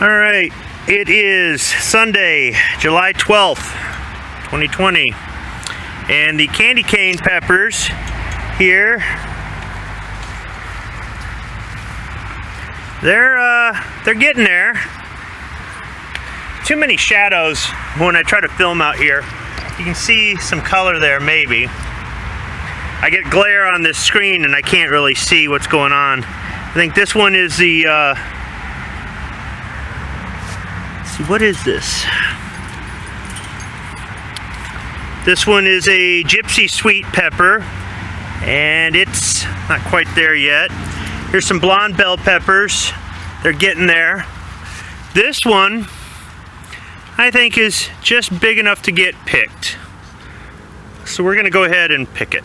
Alright, it is Sunday, July 12th, 2020, and the candy cane peppers here, they're getting there. Too many shadows when I try to film out here. You can see some color there, maybe. I get glare on this screen and I can't really see what's going on. I think this one is the, let's see, what is this? This one is a gypsy sweet pepper, and it's not quite there yet. Here's some blonde bell peppers. They're getting there. This one, I think, is just big enough to get picked. So we're gonna go ahead and pick it.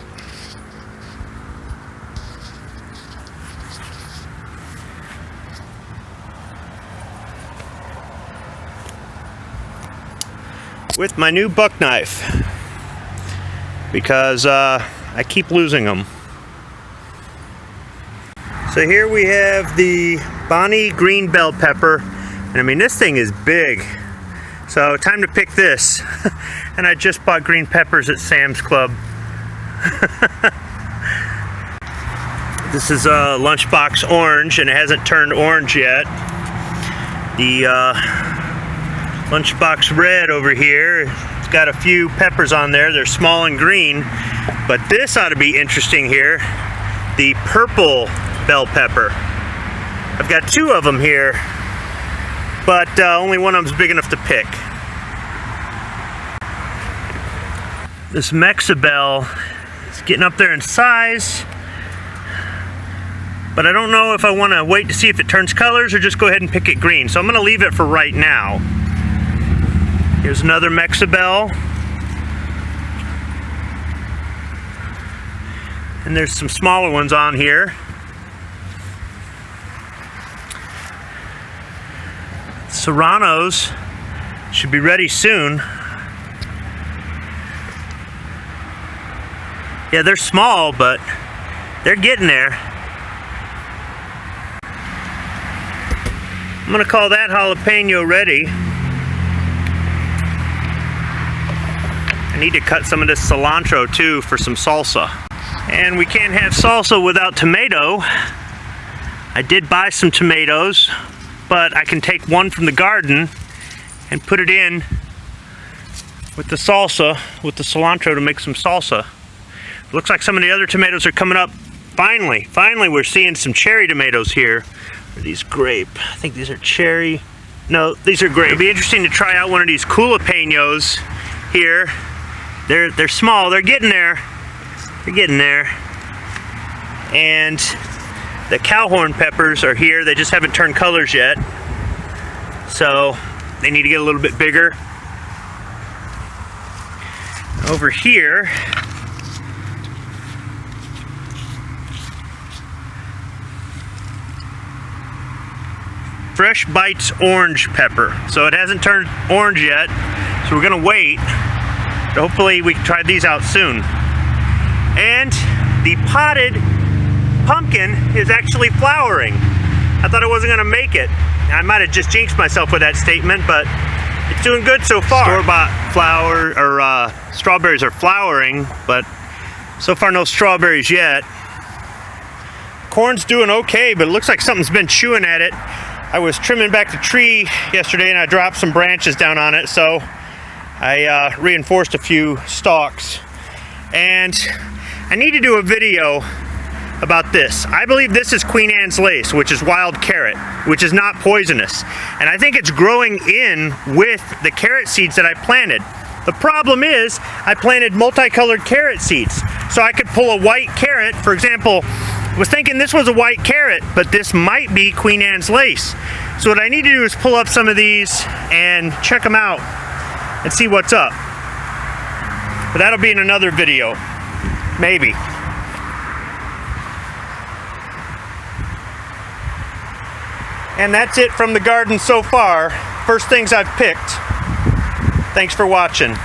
With my new buck knife, because I keep losing them. So here we have the Bonnie green bell pepper, and I mean, this thing is big. So time to pick this. And I just bought green peppers at Sam's Club. This is a lunchbox orange, and it hasn't turned orange yet. The lunchbox red over here, it's got a few peppers on there. They're small and green, but this ought to be interesting here. The purple bell pepper. I've got two of them here, but only one of them's big enough to pick. This Mexibel is getting up there in size, but I don't know if I want to wait to see if it turns colors or just go ahead and pick it green. So I'm going to leave it for right now. Here's another Mexibel. And there's some smaller ones on here. Serranos should be ready soon. Yeah, they're small, but they're getting there. I'm gonna call that jalapeno ready. I need to cut some of this cilantro too for some salsa. And we can't have salsa without tomato. I did buy some tomatoes, but I can take one from the garden and put it in with the salsa, with the cilantro, to make some salsa. Looks like some of the other tomatoes are coming up. Finally we're seeing some cherry tomatoes here. Are these grape? I think these are cherry. No, these are grape. It'll be interesting to try out one of these jalapenos here. They're small, they're getting there. They're getting there. And the cowhorn peppers are here. They just haven't turned colors yet. So they need to get a little bit bigger. Over here, Fresh Bites orange pepper. So it hasn't turned orange yet, so we're gonna wait. But hopefully we can try these out soon. And the potted pumpkin is actually flowering. I thought I wasn't gonna make it. I might have just jinxed myself with that statement, but it's doing good so far. Store-bought flower or strawberries are flowering, but so far no strawberries yet. Corn's doing okay, but it looks like something's been chewing at it. I was trimming back the tree yesterday and I dropped some branches down on it, so I reinforced a few stalks. And I need to do a video about this. I believe this is Queen Anne's lace, which is wild carrot, which is not poisonous. And I think it's growing in with the carrot seeds that I planted. The problem is I planted multicolored carrot seeds. So I could pull a white carrot, for example, I was thinking this was a white carrot, but this might be Queen Anne's lace. So what I need to do is pull up some of these and check them out and see what's up. But that'll be in another video, maybe. And that's it from the garden so far. First things I've picked. Thanks for watching.